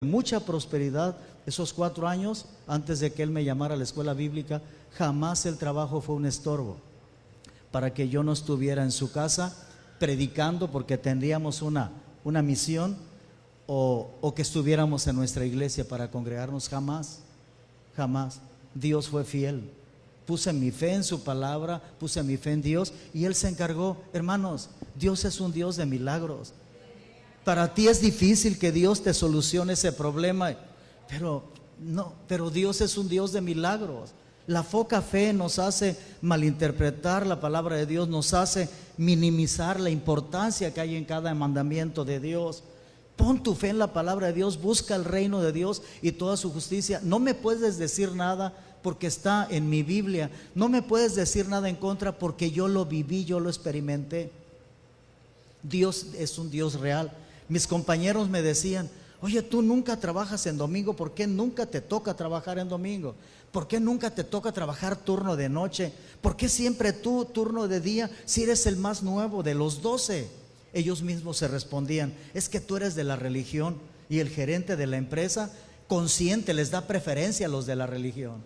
mucha prosperidad esos 4 años antes de que él me llamara a la escuela bíblica. Jamás el trabajo fue un estorbo para que yo no estuviera en su casa predicando porque tendríamos una misión o que estuviéramos en nuestra iglesia para congregarnos. Jamás, jamás. Dios fue fiel. Puse mi fe en su palabra, puse mi fe en Dios y Él se encargó. Hermanos, Dios es un Dios de milagros. Para ti es difícil que Dios te solucione ese problema, pero Dios es un Dios de milagros. La poca fe nos hace malinterpretar la palabra de Dios, nos hace minimizar la importancia que hay en cada mandamiento de Dios. Pon tu fe en la palabra de Dios, busca el reino de Dios y toda su justicia. No me puedes decir nada porque está en mi Biblia. No me puedes decir nada en contra porque yo lo viví, yo lo experimenté. Dios es un Dios real. Mis compañeros me decían: oye, tú nunca trabajas en domingo, ¿por qué nunca te toca trabajar en domingo? ¿Por qué nunca te toca trabajar turno de noche? ¿Por qué siempre tú turno de día si eres el más nuevo de los 12? Ellos mismos se respondían: es que tú eres de la religión y el gerente de la empresa consciente les da preferencia a los de la religión.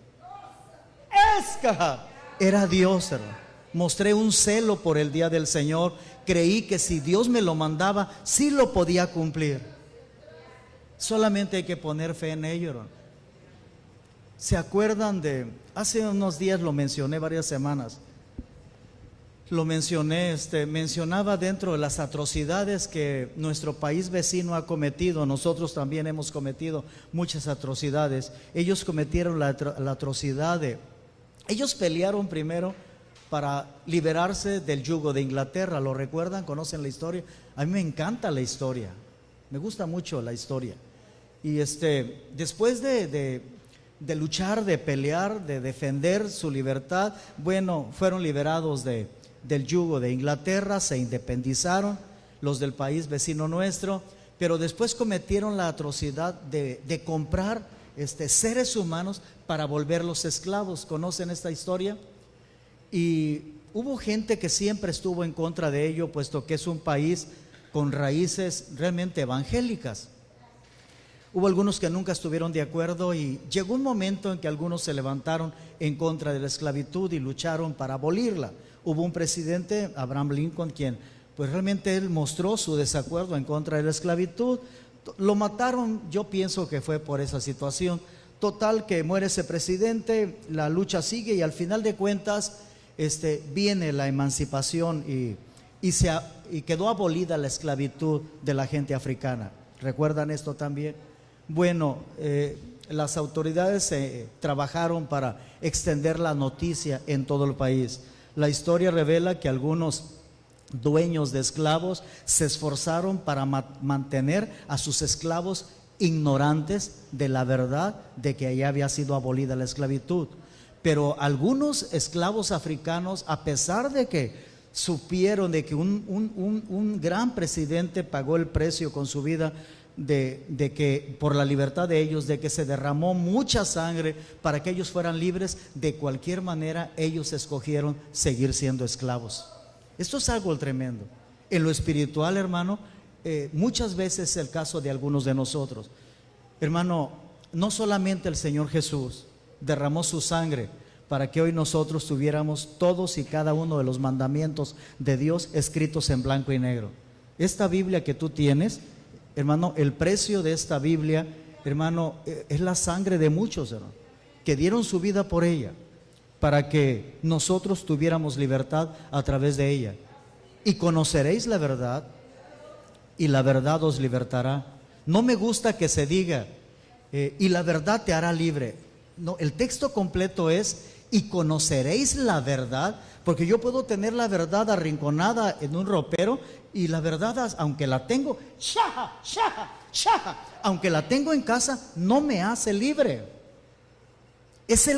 Era Dios, hermano. Mostré un celo por el día del Señor. Creí que si Dios me lo mandaba, sí lo podía cumplir. Solamente hay que poner fe en ello, hermano. ¿Se acuerdan de hace unos días? Lo mencioné varias semanas. Lo mencioné, mencionaba dentro de las atrocidades que nuestro país vecino ha cometido. Nosotros también hemos cometido muchas atrocidades. Ellos cometieron la atrocidad de... Ellos pelearon primero para liberarse del yugo de Inglaterra. ¿Lo recuerdan? ¿Conocen la historia? A mí me encanta la historia, me gusta mucho la historia. Y después de luchar, de pelear, de defender su libertad, bueno, fueron liberados del yugo de Inglaterra, se independizaron los del país vecino nuestro, pero después cometieron la atrocidad de comprar seres humanos para volverlos esclavos. ¿Conocen esta historia? Y hubo gente que siempre estuvo en contra de ello, puesto que es un país con raíces realmente evangélicas. Hubo algunos que nunca estuvieron de acuerdo y llegó un momento en que algunos se levantaron en contra de la esclavitud y lucharon para abolirla. Hubo un presidente, Abraham Lincoln, quien pues realmente él mostró su desacuerdo en contra de la esclavitud. Lo mataron, yo pienso que fue por esa situación. Total, que muere ese presidente, la lucha sigue y al final de cuentas viene la emancipación y quedó abolida la esclavitud de la gente africana. ¿Recuerdan esto también? Bueno, las autoridades trabajaron para extender la noticia en todo el país. La historia revela que algunos dueños de esclavos se esforzaron para mantener a sus esclavos ignorantes de la verdad de que allá había sido abolida la esclavitud. Pero algunos esclavos africanos, a pesar de que supieron de que un gran presidente pagó el precio con su vida, de que por la libertad de ellos, de que se derramó mucha sangre para que ellos fueran libres, de cualquier manera ellos escogieron seguir siendo esclavos. Esto es algo tremendo. En lo espiritual, hermano, muchas veces es el caso de algunos de nosotros. Hermano, no solamente el Señor Jesús derramó su sangre para que hoy nosotros tuviéramos todos y cada uno de los mandamientos de Dios escritos en blanco y negro. Esta Biblia que tú tienes, hermano, el precio de esta Biblia, hermano, es la sangre de muchos, hermano, que dieron su vida por ella, para que nosotros tuviéramos libertad a través de ella. Y conoceréis la verdad, y la verdad os libertará. No me gusta que se diga, y la verdad te hará libre. No, el texto completo es, y conoceréis la verdad, porque yo puedo tener la verdad arrinconada en un ropero, y la verdad, aunque la tengo, aunque la tengo en casa, no me hace libre. Es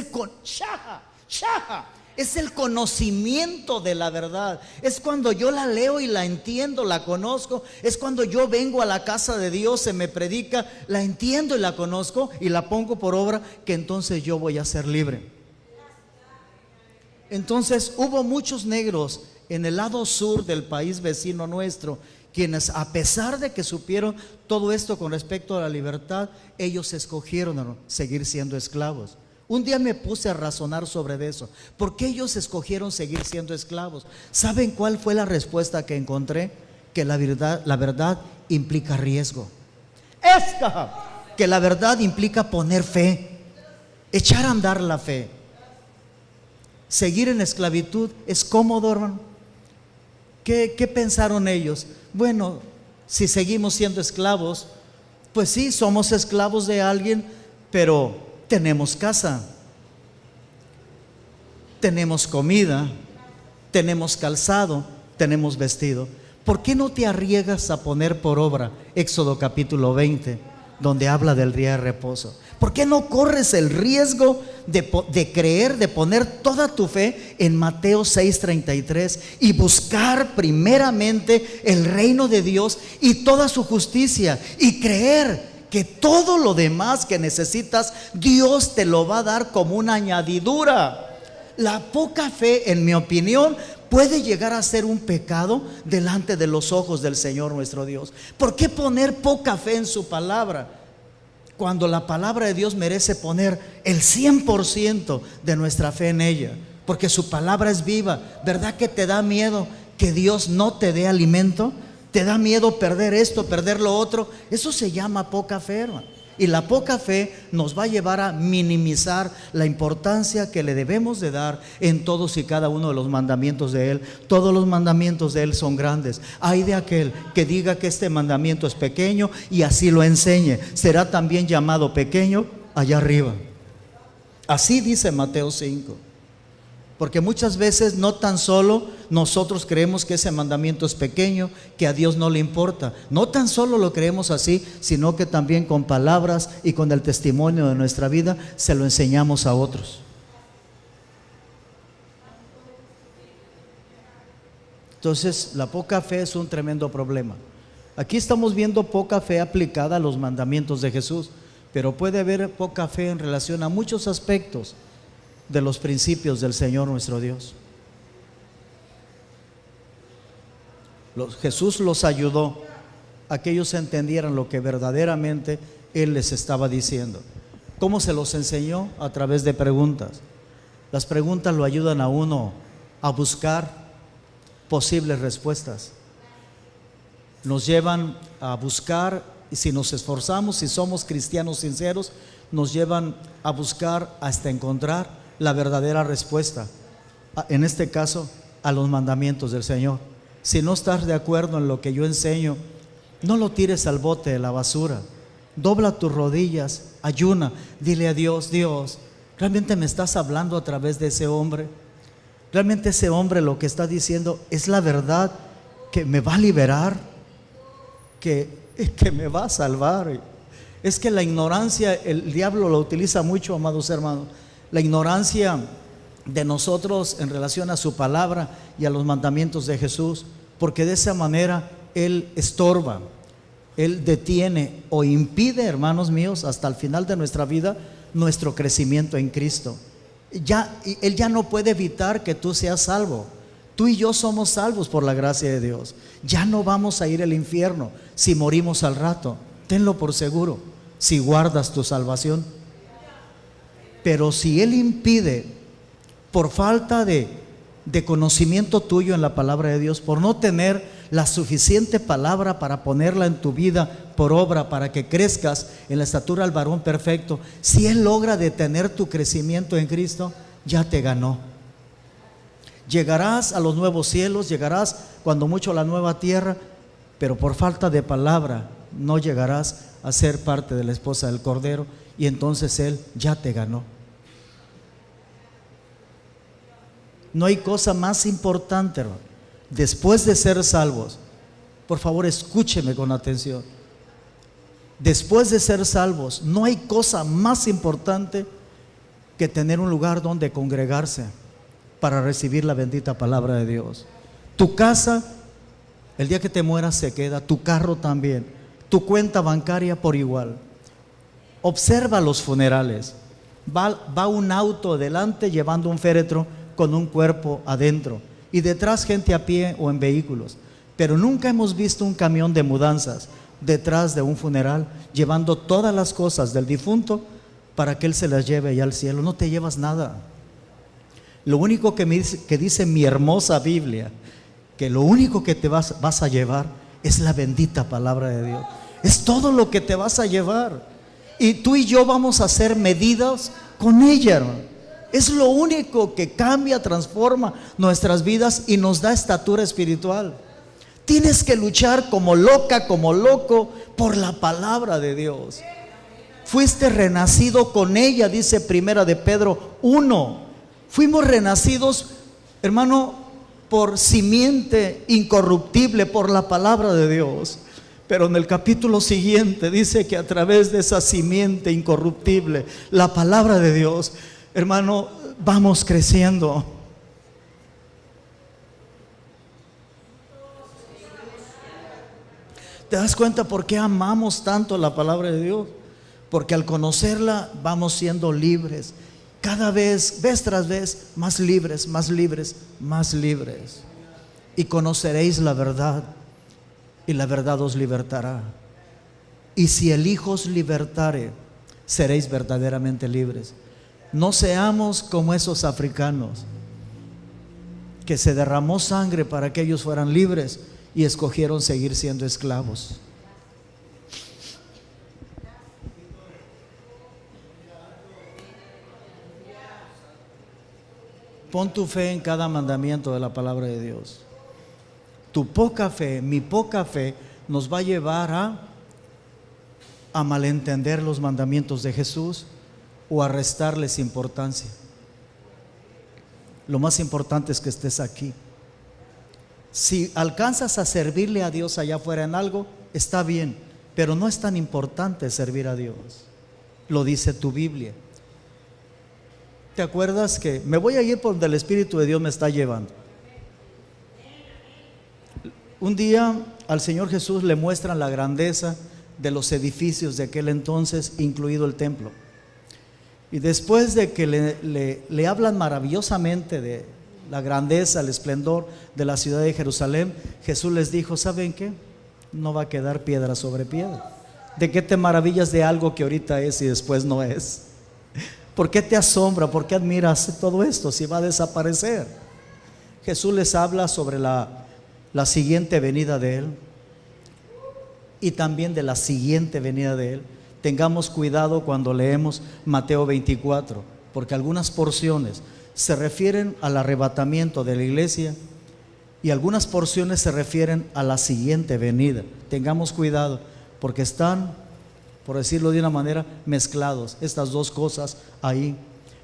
es el conocimiento de la verdad. Es cuando yo la leo y la entiendo, la conozco. Es cuando yo vengo a la casa de Dios, se me predica, la entiendo y la conozco y la pongo por obra, que entonces yo voy a ser libre. Entonces hubo muchos negros en el lado sur del país vecino nuestro quienes, a pesar de que supieron todo esto con respecto a la libertad, ellos escogieron, hermano, seguir siendo esclavos. Un día me puse a razonar sobre eso. ¿Por qué ellos escogieron seguir siendo esclavos? ¿Saben cuál fue la respuesta que encontré? Que la verdad implica riesgo. Que la verdad implica poner fe, echar a andar la fe. Seguir en esclavitud es cómodo, hermano. ¿Qué pensaron ellos? Bueno, si seguimos siendo esclavos, pues sí, somos esclavos de alguien, pero tenemos casa, tenemos comida, tenemos calzado, tenemos vestido. ¿Por qué no te arriesgas a poner por obra Éxodo capítulo 20, donde habla del día de reposo? ¿Por qué no corres el riesgo de creer, de poner toda tu fe en Mateo 6:33 y buscar primeramente el reino de Dios y toda su justicia, y creer que todo lo demás que necesitas Dios te lo va a dar como una añadidura? La poca fe, en mi opinión, puede llegar a ser un pecado delante de los ojos del Señor nuestro Dios. ¿Por qué poner poca fe en su palabra, cuando la palabra de Dios merece poner el 100% de nuestra fe en ella? Porque su palabra es viva. ¿Verdad que te da miedo que Dios no te dé alimento? ¿Te da miedo perder esto, perder lo otro? Eso se llama poca fe, hermano. Y la poca fe nos va a llevar a minimizar la importancia que le debemos de dar en todos y cada uno de los mandamientos de Él. Todos los mandamientos de Él son grandes. Ay de aquel que diga que este mandamiento es pequeño y así lo enseñe, será también llamado pequeño allá arriba. Así dice Mateo 5. Porque muchas veces no tan solo nosotros creemos que ese mandamiento es pequeño, que a Dios no le importa. No tan solo lo creemos así, sino que también con palabras y con el testimonio de nuestra vida se lo enseñamos a otros. Entonces, la poca fe es un tremendo problema. Aquí estamos viendo poca fe aplicada a los mandamientos de Jesús, pero puede haber poca fe en relación a muchos aspectos de los principios del Señor nuestro Dios. Jesús los ayudó a que ellos entendieran lo que verdaderamente Él les estaba diciendo. ¿Cómo se los enseñó? A través de preguntas. Las preguntas lo ayudan a uno a buscar posibles respuestas. Nos llevan a buscar, y si nos esforzamos, si somos cristianos sinceros, nos llevan a buscar hasta encontrar la verdadera respuesta, en este caso a los mandamientos del Señor. Si no estás de acuerdo en lo que yo enseño, no lo tires al bote de la basura. Dobla tus rodillas, ayuna, dile a Dios: Dios, ¿realmente me estás hablando a través de ese hombre? ¿Realmente ese hombre lo que está diciendo es la verdad que me va a liberar, que me va a salvar? Es que la ignorancia, el diablo lo utiliza mucho, amados hermanos. La ignorancia de nosotros en relación a su palabra y a los mandamientos de Jesús, porque de esa manera Él estorba, Él detiene o impide, hermanos míos, hasta el final de nuestra vida, nuestro crecimiento en Cristo. Él ya no puede evitar que tú seas salvo. Tú y yo somos salvos por la gracia de Dios. Ya no vamos a ir al infierno si morimos al rato, tenlo por seguro, si guardas tu salvación. Pero si Él impide, por falta de conocimiento tuyo en la palabra de Dios, por no tener la suficiente palabra para ponerla en tu vida por obra, para que crezcas en la estatura del varón perfecto, si Él logra detener tu crecimiento en Cristo, ya te ganó. Llegarás a los nuevos cielos, llegarás cuando mucho a la nueva tierra, pero por falta de palabra no llegarás a ser parte de la esposa del Cordero, y entonces Él ya te ganó. No hay cosa más importante, hermano, después de ser salvos. Por favor, escúcheme con atención. Después de ser salvos, no hay cosa más importante que tener un lugar donde congregarse para recibir la bendita palabra de Dios. Tu casa, el día que te mueras, se queda. Tu carro también. Tu cuenta bancaria por igual. Observa los funerales. Va un auto delante llevando un féretro con un cuerpo adentro, y detrás gente a pie o en vehículos. pero nunca hemos visto un camión de mudanzas detrás de un funeral llevando todas las cosas del difunto para que él se las lleve allá al cielo. No te llevas nada. Lo único que dice mi hermosa Biblia, que lo único que te vas a llevar es la bendita palabra de Dios. Es todo lo que te vas a llevar. Y tú y yo vamos a ser medidos con ella, hermano. Es lo único que cambia, transforma nuestras vidas y nos da estatura espiritual. Tienes que luchar como loca, como loco, por la palabra de Dios. Fuiste renacido con ella, dice Primera de Pedro 1. Fuimos renacidos, hermano, por simiente incorruptible, por la palabra de Dios. Pero en el capítulo siguiente dice que a través de esa simiente incorruptible, la palabra de Dios, hermano, vamos creciendo. ¿Te das cuenta por qué amamos tanto la palabra de Dios? Porque al conocerla vamos siendo libres. Cada vez tras vez, más libres, más libres, más libres. Y conoceréis la verdad, y la verdad os libertará. Y si el Hijo os libertare, seréis verdaderamente libres. No seamos como esos africanos, que se derramó sangre para que ellos fueran libres y escogieron seguir siendo esclavos. Pon tu fe en cada mandamiento de la palabra de Dios. Tu poca fe, mi poca fe, nos va a llevar a malentender los mandamientos de Jesús o a restarles importancia. Lo más importante es que estés aquí. Si alcanzas a servirle a Dios allá afuera en algo, está bien, pero no es tan importante servir a Dios. Lo dice tu Biblia. ¿Te acuerdas que me voy a ir por donde el Espíritu de Dios me está llevando? Un día al Señor Jesús le muestran la grandeza de los edificios de aquel entonces, incluido el templo. Y después de que le hablan maravillosamente de la grandeza, el esplendor de la ciudad de Jerusalén, Jesús les dijo: ¿saben qué? No va a quedar piedra sobre piedra. ¿De qué te maravillas de algo que ahorita es y después no es? ¿Por qué te asombra? ¿Por qué admiras todo esto si va a desaparecer? Jesús les habla sobre la siguiente venida de Él y también de la siguiente venida de Él. Tengamos cuidado cuando leemos Mateo 24, porque algunas porciones se refieren al arrebatamiento de la iglesia y algunas porciones se refieren a la siguiente venida. Tengamos cuidado porque están, por decirlo de una manera, mezclados estas dos cosas ahí.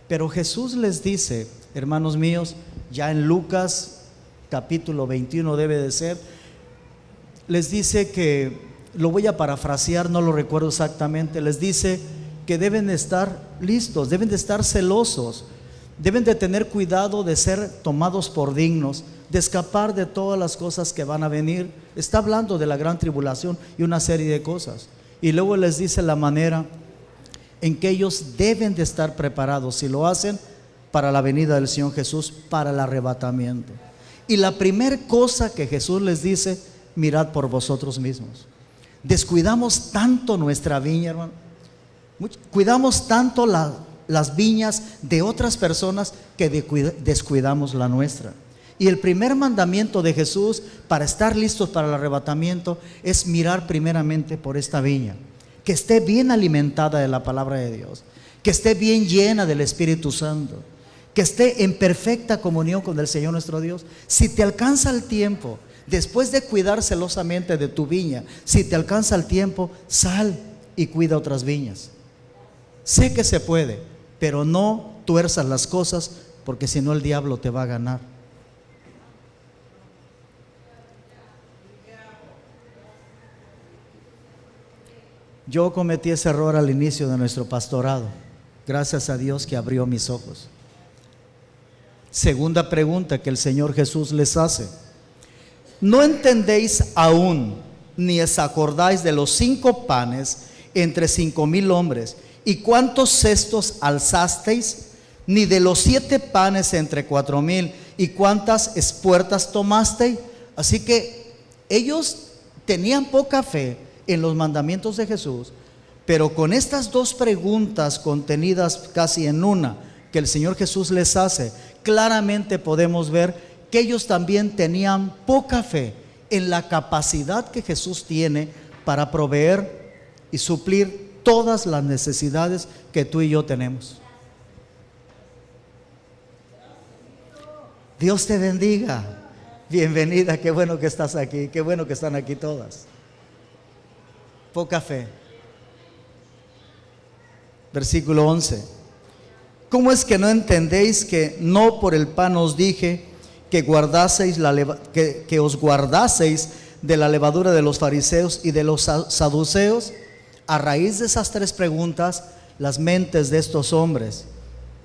Pero Jesús les dice, hermanos míos, ya en Lucas capítulo 21 debe de ser, les dice que, lo voy a parafrasear, no lo recuerdo exactamente, les dice que deben de estar listos, deben de estar celosos, deben de tener cuidado de ser tomados por dignos, de escapar de todas las cosas que van a venir. Está hablando de la gran tribulación y una serie de cosas. Y luego les dice la manera en que ellos deben de estar preparados, si lo hacen, para la venida del Señor Jesús, para el arrebatamiento. Y la primera cosa que Jesús les dice: mirad por vosotros mismos. Descuidamos tanto nuestra viña, hermano. Cuidamos tanto las viñas de otras personas que descuidamos la nuestra. Y el primer mandamiento de Jesús para estar listos para el arrebatamiento es mirar primeramente por esta viña, que esté bien alimentada de la palabra de Dios, que esté bien llena del Espíritu Santo, que esté en perfecta comunión con el Señor nuestro Dios. Si te alcanza el tiempo, después de cuidar celosamente de tu viña, si te alcanza el tiempo, sal y cuida otras viñas. Sé que se puede, pero no tuerzas las cosas, porque si no el diablo te va a ganar. Yo cometí ese error al inicio de nuestro pastorado. Gracias a Dios que abrió mis ojos. Segunda pregunta que el Señor Jesús les hace: ¿no entendéis aún, ni os acordáis de los 5 panes entre 5,000 hombres, y cuántos cestos alzasteis? Ni de los 7 panes entre 4,000, y cuántas espuertas tomasteis. Así que Ellos tenían poca fe en los mandamientos de Jesús, pero con estas dos preguntas contenidas casi en una que el Señor Jesús les hace, claramente podemos ver que ellos también tenían poca fe en la capacidad que Jesús tiene para proveer y suplir todas las necesidades que tú y yo tenemos. Dios te bendiga. Bienvenida, qué bueno que estás aquí, qué bueno que están aquí todas. Poca fe. Versículo 11. ¿Cómo es que no entendéis que no por el pan os dije que guardaseis que os guardaseis de la levadura de los fariseos y de los saduceos? A raíz de esas tres preguntas, las mentes de estos hombres,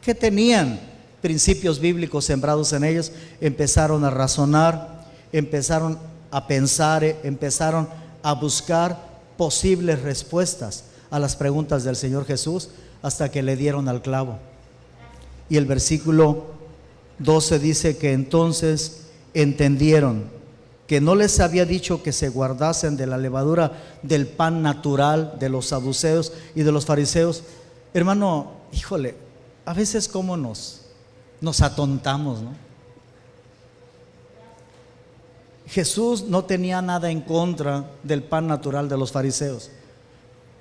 que tenían principios bíblicos sembrados en ellos, empezaron a razonar, empezaron a pensar, empezaron a buscar posibles respuestas a las preguntas del Señor Jesús, hasta que le dieron al clavo. Y el versículo 12 dice que entonces entendieron que no les había dicho que se guardasen de la levadura del pan natural de los saduceos y de los fariseos. Hermano, híjole, a veces cómo nos atontamos, ¿no? Jesús no tenía nada en contra del pan natural de los fariseos.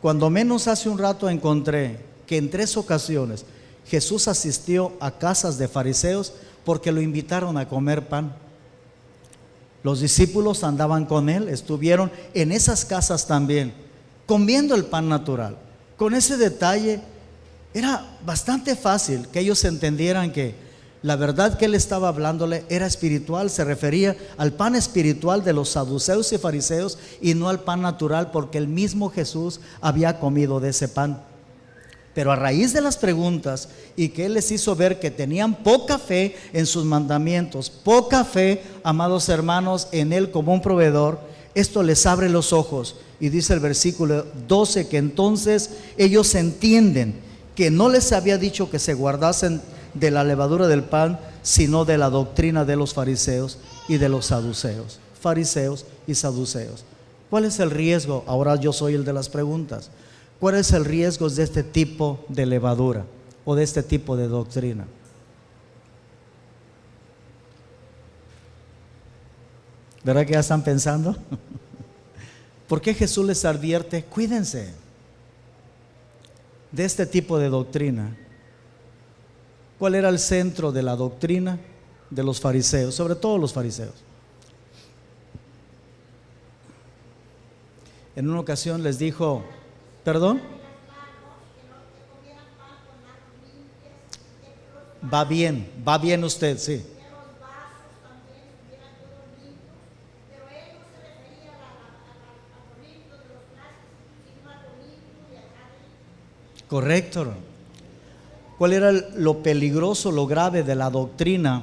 Cuando menos hace un rato encontré que en 3 ocasiones Jesús asistió a casas de fariseos porque lo invitaron a comer pan. Los discípulos andaban con él, estuvieron en esas casas también, comiendo el pan natural. Con ese detalle era bastante fácil que ellos entendieran que la verdad que él estaba hablándole era espiritual, se refería al pan espiritual de los saduceos y fariseos y no al pan natural, porque el mismo Jesús había comido de ese pan. Pero a raíz de las preguntas y que él les hizo ver que tenían poca fe en sus mandamientos, poca fe, amados hermanos, en él como un proveedor, esto les abre los ojos. Y dice el versículo 12 que entonces ellos entienden que no les había dicho que se guardasen de la levadura del pan, sino de la doctrina de los fariseos y de los saduceos. Fariseos y saduceos. ¿Cuál es el riesgo? Ahora yo soy el de las preguntas. ¿Cuál es el riesgo de este tipo de levadura o de este tipo de doctrina? ¿Verdad que ya están pensando? ¿Por qué Jesús les advierte? Cuídense de este tipo de doctrina. ¿Cuál era el centro de la doctrina de los fariseos? Sobre todo los fariseos. En una ocasión les dijo, ¿perdón? Va bien usted, sí. Correcto. ¿Cuál era lo peligroso, lo grave de la doctrina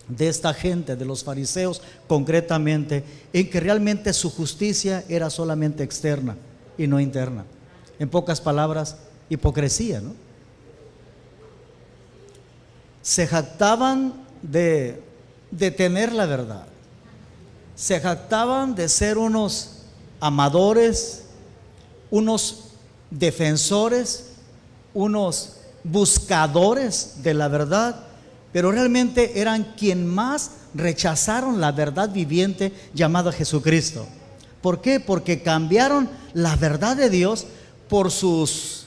de esta gente, de los fariseos concretamente? En que realmente su justicia era solamente externa y no interna. En pocas palabras, hipocresía, ¿no? Se jactaban de tener la verdad. Se jactaban de ser unos amadores, unos defensores, unos buscadores de la verdad, pero realmente eran quien más rechazaron la verdad viviente llamada Jesucristo. ¿Por qué? Porque cambiaron la verdad de Dios por sus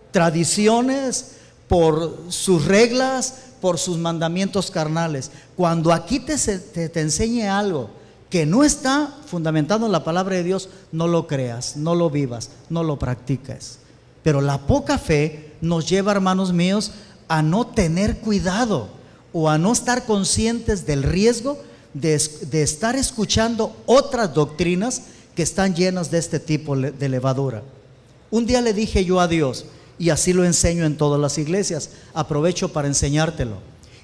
tradiciones, por sus reglas, por sus mandamientos carnales. Cuando aquí te enseñe algo que no está fundamentado en la palabra de Dios, no lo creas, no lo vivas, no lo practiques. Pero la poca fe nos lleva, hermanos míos, a no tener cuidado o a no estar conscientes del riesgo de estar escuchando otras doctrinas que están llenas de este tipo de levadura. Un día le dije yo a Dios, y así lo enseño en todas las iglesias, aprovecho para enseñártelo: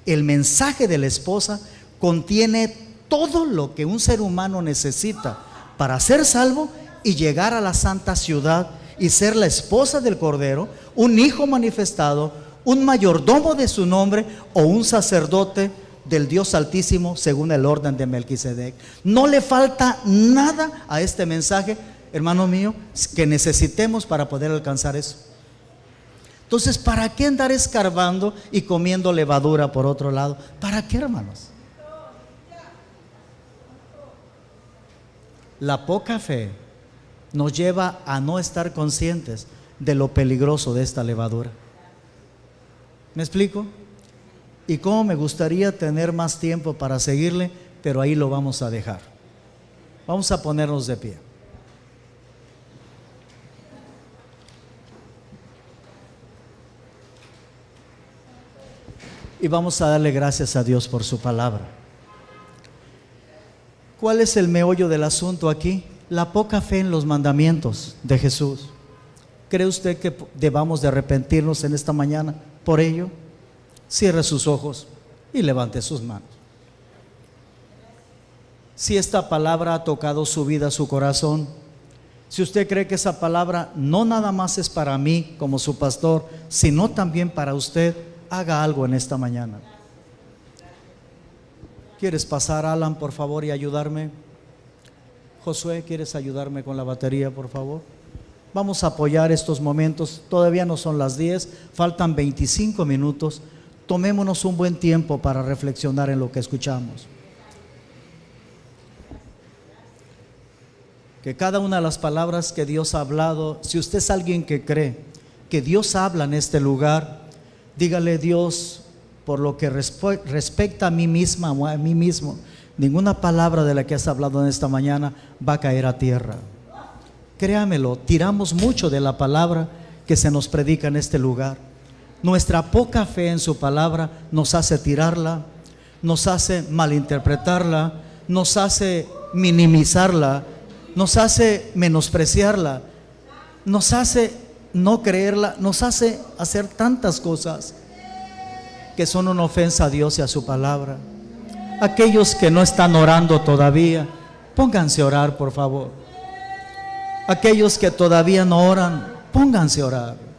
el mensaje de la esposa contiene todo lo que un ser humano necesita para ser salvo y llegar a la santa ciudad y ser la esposa del Cordero, un hijo manifestado, un mayordomo de su nombre o un sacerdote del Dios Altísimo según el orden de Melquisedec. No le falta nada a este mensaje, hermano mío, que necesitemos para poder alcanzar eso. Entonces, ¿para qué andar escarbando y comiendo levadura por otro lado? ¿Para qué, hermanos? La poca fe nos lleva a no estar conscientes de lo peligroso de esta levadura. ¿Me explico? Y cómo me gustaría tener más tiempo para seguirle, pero ahí lo vamos a dejar. Vamos a ponernos de pie. Y vamos a darle gracias a Dios por su palabra. ¿Cuál es el meollo del asunto aquí? La poca fe en los mandamientos de Jesús. ¿Cree usted que debamos de arrepentirnos en esta mañana por ello? Cierre sus ojos y levante sus manos. Si esta palabra ha tocado su vida, su corazón, si usted cree que esa palabra no nada más es para mí como su pastor, sino también para usted, haga algo en esta mañana. ¿Quieres pasar, Alan, por favor, y ayudarme? Josué, ¿quieres ayudarme con la batería, por favor? Vamos a apoyar estos momentos. Todavía no son las 10, faltan 25 minutos. Tomémonos un buen tiempo para reflexionar en lo que escuchamos. Que cada una de las palabras que Dios ha hablado, si usted es alguien que cree que Dios habla en este lugar, dígale: Dios, por lo que respecta a mí misma o a mí mismo, ninguna palabra de la que has hablado en esta mañana va a caer a tierra. Créamelo, tiramos mucho de la palabra que se nos predica en este lugar. Nuestra poca fe en su palabra nos hace tirarla, nos hace malinterpretarla, nos hace minimizarla, nos hace menospreciarla, nos hace no creerla, nos hace hacer tantas cosas que son una ofensa a Dios y a su palabra. Aquellos que no están orando todavía, pónganse a orar, por favor. Aquellos que todavía no oran, pónganse a orar.